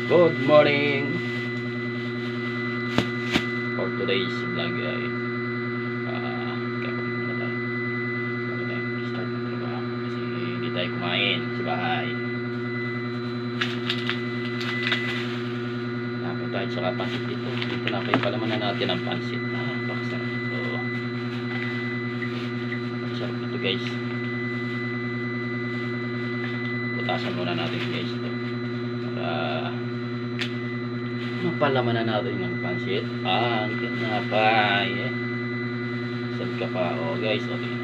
Good morning for today's vlog ay kakapunta na tayo. Bago tayo start ng trabaho kasi hindi tayo kumain sa bahay. Napin tayo sa pansit dito. Dito na kayo palamanan natin ang pansit. Pakasarap ito. Pakasarap ito guys. Butasan muna natin guys ito. Para mapalamanan natin ng pansit ang tinapay. Saan ka pa? O guys, okay.